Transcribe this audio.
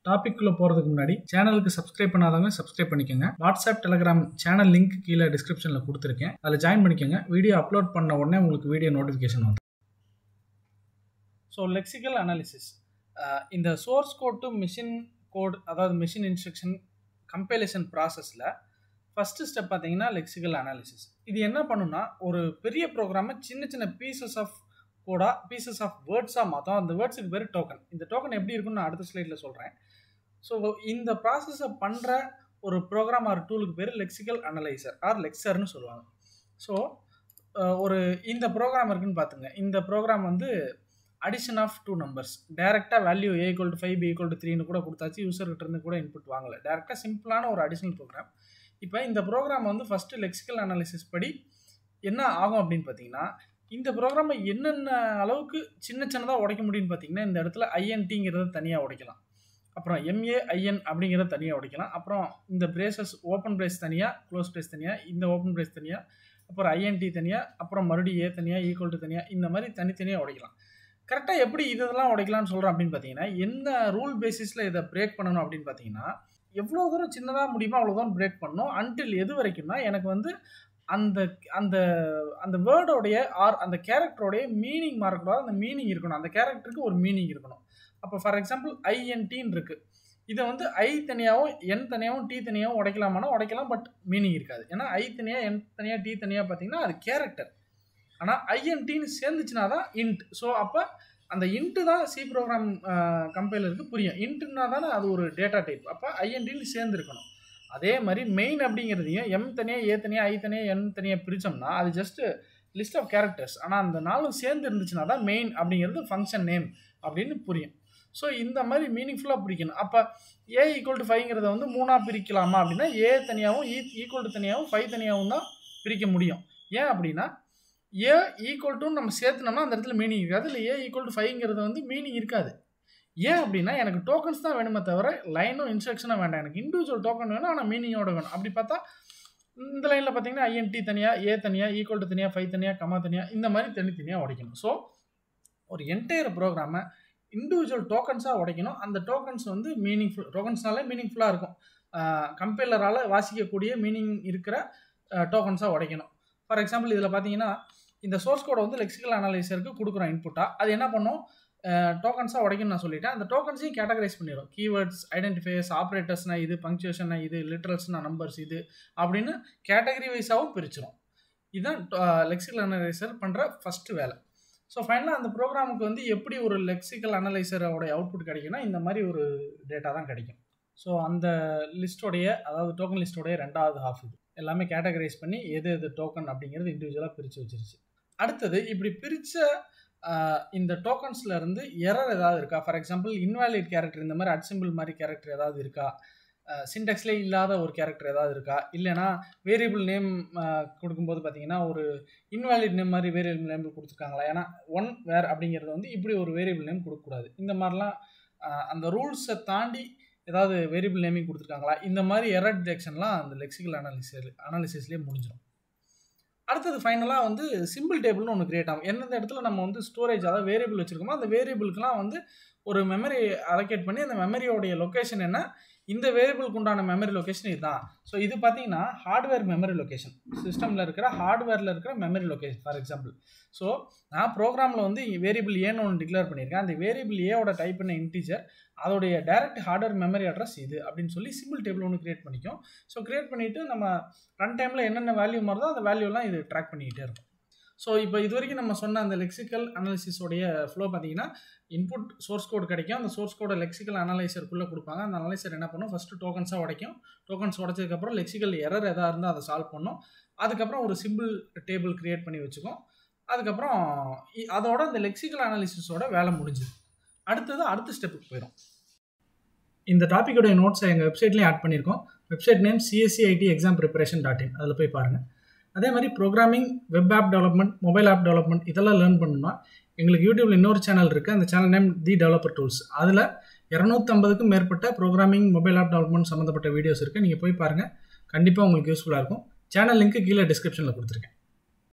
டாபிக்குள்ள போறதுக்கு முன்னாடி சேனலுக்கு சப்ஸ்கிரைப் பண்ணாதவங்க சப்ஸ்கிரைப் பண்ணிக்கோங்க. வாட்ஸ்அப் டெலிகிராம் சேனல் லிங்க் கீழே டிஸ்கிரிப்ஷன்ல கொடுத்துருக்கேன். அதில் ஜாயின் பண்ணிக்கோங்க. வீடியோ அப்லோட் பண்ண உடனே உங்களுக்கு வீடியோ நோட்டிஃபிகேஷன் வந்து. ஸோ லெக்சிக்கல் அனாலிசிஸ் இந்த source code to machine code, அதாவது மிஷின் இன்ஸ்ட்ரக்ஷன் கம்பைலேஷன் ப்ராசஸில் ஃபஸ்ட்டு ஸ்டெப் பார்த்தீங்கன்னா லெக்சிக்கல் அனாலிசிஸ். இது என்ன பண்ணுன்னா, ஒரு பெரிய ப்ரோக்ராமை சின்ன சின்ன பீசஸ் ஆஃப் கோடா, பீசஸ் ஆஃப் வேர்ட்ஸாக மாற்றோம். அந்த வேர்ட்ஸுக்கு பேர் டோக்கன். இந்த டோக்கன் எப்படி இருக்குன்னு நான் அடுத்த ஸ்லைடில் சொல்கிறேன். ஸோ இந்த ப்ராசஸை பண்ணுற ஒரு ப்ரோக்ராம் ஆர் டூலுக்கு பேர் லெக்சிக்கல் அனலைசர் ஆர் லெக்சர்னு சொல்லுவாங்க. ஸோ ஒரு இந்த ப்ரோக்ராம் இருக்குன்னு பார்த்துங்க. இந்த ப்ரோக்ராம் வந்து அடிஷன் ஆஃப் டூ நம்பர்ஸ், டேரெக்டாக வேல்யூ A = 5 B = 3ன்னு கூட கொடுத்தாச்சு. யூசர்கிட்ட இருந்து கூட இன்புட் வாங்கலை. டேரெக்டாக சிம்பிளான ஒரு அடிஷனல் ப்ரோக்ராம். இப்போ இந்த ப்ரோக்ராம் வந்து ஃபஸ்ட்டு லெக்சிக்கல் அனாலிசிஸ் படி என்ன ஆகும் அப்படின்னு பார்த்தீங்கன்னா, இந்த ப்ரோக்ராமை என்னென்ன அளவுக்கு சின்ன சின்னதாக உடைக்க முடியும்னு பார்த்தீங்கன்னா, இந்த இடத்துல INTங்கிறத தனியாக உடைக்கலாம். அப்புறம் MAIN அப்படிங்கிறத தனியாக உடைக்கலாம். அப்புறம் இந்த பிரேசஸ் ஓப்பன் பிரேஸ் தனியாக, க்ளோஸ் பிரேஸ் தனியாக, இந்த ஓப்பன் பிரேஸ் தனியாக, அப்புறம் INT தனியாக, அப்புறம் மறுபடியும் A தனியாக, ஈக்குவல் டு தனியாக, இந்த மாதிரி தனித்தனியாக உடைக்கலாம். கரெக்டாக எப்படி இதெல்லாம் உடைக்கலாம்னு சொல்கிறோம் அப்படின்னு பார்த்தீங்கன்னா, எந்த ரூல் பேசிஸில் இதை பிரேக் பண்ணணும் அப்படின்னு பார்த்தீங்கன்னா, எவ்வளோ தூரம் சின்னதாக முடியுமோ அவ்வளோ தூரம் பிரேக் பண்ணணும். அன்டில் எது வரைக்கும்னா, எனக்கு வந்து அந்த அந்த அந்த வேர்டோடைய ஆர் அந்த கேரக்டரோடைய மீனிங் மாறக்கூடாது. அந்த மீனிங் இருக்கணும். அந்த கேரக்டருக்கு ஒரு மீனிங் இருக்கணும். அப்போ ஃபார் எக்ஸாம்பிள் INTன்னு இருக்குது. இதை வந்து I தனியாகவும் N தனியாகவும் T தனியாகவும் உடைக்கலாமானா உடைக்கலாம். பட் மீனிங் இருக்காது. ஏன்னா I தனியாக N தனியாக T தனியாக பார்த்தீங்கன்னா அது கேரக்டர். ஆனால் INTன்னு சேர்ந்துச்சுன்னா தான் இன்ட். ஸோ அப்போ அந்த இன்ட்டு தான் சி ப்ரோக்ராம் கம்பைலருக்கு புரியும். இன்ட்டுன்னா தானே அது ஒரு டேட்டா டைப். அப்போ INTன்னு சேர்ந்துருக்கணும். அதே மாதிரி மெயின் அப்படிங்கிறதையும் M தனியாக A தனியாக I தனியாக N தனியாக பிரித்தோம்னா அது ஜஸ்ட்டு லிஸ்ட் ஆஃப் கேரக்டர்ஸ். ஆனால் அந்த நாளும் சேர்ந்து இருந்துச்சுன்னா தான் மெயின் அப்படிங்கிறது ஃபங்க்ஷன் நேம் அப்படின்னு புரியும். ஸோ இந்த மாதிரி மீனிங்ஃபுல்லாக பிரிக்கணும். அப்போ A = 5ங்கிறத வந்து 3ஆக பிரிக்கலாமா அப்படின்னா, A தனியாகவும் ஈக்குவல் டு தனியாகவும் 5 தனியாகவும் தான் பிரிக்க முடியும். ஏன் அப்படின்னா, A = நம்ம சேர்த்துனோம்னா அந்த இடத்துல மீனிங் இருக்காது. இல்லை A = 5ங்கிறது வந்து மீனிங் இருக்காது. ஏன் அப்படின்னா, எனக்கு டோக்கன்ஸ் தான் வேணுமே தவிர லைனும் இன்ஸ்ட்ரக்ஷனும் வேண்டாம். எனக்கு இண்டிவிஜுவல் டோக்கன் வேணும், ஆனால் மீனிங்கோட வேணும். அப்படி பார்த்தா இந்த லைனில் பார்த்தீங்கன்னா INT தனியாக, A தனியாக, ஈக்குவல் டு தனியாக, 5 தனியாக, கமா தனியாக, இந்த மாதிரி தனித்தனியாக உடைக்கணும். ஸோ ஒரு என்டையர் ப்ரோக்ராமை இண்டிவிஜுவல் டோக்கன்ஸாக உடைக்கணும். அந்த டோக்கன்ஸ் வந்து மீனிங்ஃபுல், டோக்கன்ஸ்னாலே மீனிங்ஃபுல்லாக இருக்கும். கம்பைலரால் வாசிக்கக்கூடிய மீனிங் இருக்கிற டோக்கன்ஸாக உடைக்கணும். ஃபார் எக்ஸாம்பிள் இதில் பார்த்தீங்கன்னா, இந்த சோர்ஸ் கோடை வந்து லெக்சிக்கல் அனலைசருக்கு கொடுக்குறோம் இன்புட்டாக. அது என்ன பண்ணும், டோக்கன்ஸாக உடைக்கணும்னு நான் சொல்லிட்டேன். அந்த டோக்கன்ஸையும் கேட்டகரைஸ் பண்ணிடும். கீவேர்ட்ஸ், ஐடென்டிஃபையர்ஸ், ஆப்ரேட்டர்ஸ்னா இது, பங்க்சுவேஷன்னா இது, லிட்ரல்ஸ்னா நம்பர்ஸ் இது அப்படின்னு கேட்டகரி வைஸாகவும் பிரிச்சிடும். இதுதான் லெக்சிக்கல் அனலைசர் பண்ணுற ஃபஸ்ட்டு வேலை. ஸோ ஃபைனலாக அந்த ப்ரோக்ராமுக்கு வந்து எப்படி ஒரு லெக்சிக்கல் அனலைசரோடைய அவுட்புட் கிடைக்குன்னா, இந்த மாதிரி ஒரு டேட்டா தான் கிடைக்கும். ஸோ அந்த லிஸ்ட்டோடைய, அதாவது டோக்கன் லிஸ்ட்டோடைய 2வது ஹாஃப் இது எல்லாமே கேட்டகரைஸ் பண்ணி எது எது டோக்கன் அப்படிங்கிறது இண்டிவிஜுவலாக பிரித்து வச்சிருச்சு. அடுத்தது இப்படி பிரித்த இந்த டோக்கன்ஸில் இருந்து எரர் ஏதாவது இருக்கா? ஃபார் எக்ஸாம்பிள் இன்வாலிட் கேரக்டர், இந்த மாதிரி அட்சிம்பிள் மாதிரி கேரக்டர் ஏதாவது இருக்கா? சின்டெக்ஸ்லேயே இல்லாத ஒரு கேரக்டர் ஏதாவது இருக்கா? இல்லைனா வேரியபிள் நேம் கொடுக்கும்போது பார்த்தீங்கன்னா ஒரு இன்வாலிட் நேம் மாதிரி வேரியபிள் நேம் கொடுத்துருக்காங்களா? ஏன்னா ஒன் வேர் அப்படிங்கிறது வந்து இப்படி ஒரு வேரியபிள் நேம் கொடுக்கக்கூடாது. இந்த மாதிரிலாம் அந்த ரூல்ஸை தாண்டி ஏதாவது வேரியபிள் நேமிங் கொடுத்துருக்காங்களா? இந்த மாதிரி எரர் டிடெக்ஷன்லாம் அந்த லெக்சிக்கல் அனாலிசிஸ்லேயே முடிஞ்சிடும். அடுத்தது ஃபைனலாக வந்து சிம்பிள் டேபிள்னு ஒன்று கிரியேட் ஆகும். எந்தெந்த இடத்துல நம்ம வந்து ஸ்டோரேஜ், அதாவது வேரியபிள் வச்சுருக்கோமோ அந்த வேரியபிளுக்குலாம் வந்து ஒரு மெமரி அலோகேட் பண்ணி அந்த மெமரியோடைய லொக்கேஷன் என்ன, இந்த வேரியபிளுக்கு உண்டான மெமரி லொக்கேஷன் இதுதான். ஸோ இது பார்த்தீங்கன்னா ஹார்ட்வேர் மெமரி லொக்கேஷன், சிஸ்டமில் இருக்கிற ஹார்ட்வேரில் இருக்கிற memory location. For example, so நான் ப்ரோக்ராமில் வந்து வேரியபிள் ஏன்னு ஒன்று டிக்ளேர் பண்ணியிருக்கேன். அந்த வேரியபிள் ஏவோட டைப் பண்ண இன்டீஜர், அதோடைய டைரக்ட் ஹார்ட்வேர் மெமரி அட்ரஸ் இது அப்படின்னு சொல்லி சிம்பிள் டேபிள் ஒன்று கிரியேட் பண்ணிக்கும். ஸோ கிரியேட் பண்ணிவிட்டு நம்ம ரன் டைமில் என்னென்ன வேல்யூ மாறுதோ அந்த வேல்யூலாம் இது ட்ராக் பண்ணிக்கிட்டே இருக்கும். ஸோ இப்போ இது வரைக்கும் நம்ம சொன்ன அந்த லெக்சிக்கல் அனாலிசிஸோடைய ஃப்ளோ பார்த்தீங்கன்னா, இன்புட் சோர்ஸ் கோட் கிடைக்கும். அந்த சோர்ஸ் கோடை லெக்சிக்கல் அனலைசருக்குள்ளே கொடுப்பாங்க. அந்த அனலைசர் என்ன பண்ணும், ஃபஸ்ட்டு டோக்கன்ஸாக உடைக்கும். டோக்கன்ஸ் உடைச்சதுக்கப்புறம் லெக்சிக்கல் எரர் எதாக இருந்தால் அதை சால்வ் பண்ணும். அதுக்கப்புறம் ஒரு சிம்பிள் டேபிள் கிரியேட் பண்ணி வச்சுக்கும். அதுக்கப்புறம் அதோட அந்த லெக்சிக்கல் அனாலிசிஸோட வேலை முடிஞ்சுது. அடுத்த ஸ்டெப்புக்கு போயிடும். இந்த டாப்பிக்கோடைய நோட்ஸை எங்கள் வெப்சைட்லேயும் ஆட் பண்ணியிருக்கோம். Website name cscitexampreparation.in. அதில் போய் பாருங்கள். அதே மாதிரி programming, web app development, mobile app development இதெல்லாம் லேர்ன் பண்ணணும்னா எங்களுக்கு யூடியூப்ல இன்னொரு சேனல் இருக்குது. அந்த channel name the developer tools. அதில் 250க்கும் மேற்பட்ட ப்ரோக்ராமிங், மொபைல் ஆப் டெவலப்மெண்ட் சம்மந்தப்பட்ட வீடியோஸ் இருக்குது. நீங்கள் போய் பாருங்கள். கண்டிப்பாக உங்களுக்கு யூஸ்ஃபுல்லாக இருக்கும். சேனல் லிங்க்கு கீழே டிஸ்கிரிப்ஷனில் கொடுத்துருக்கேன்.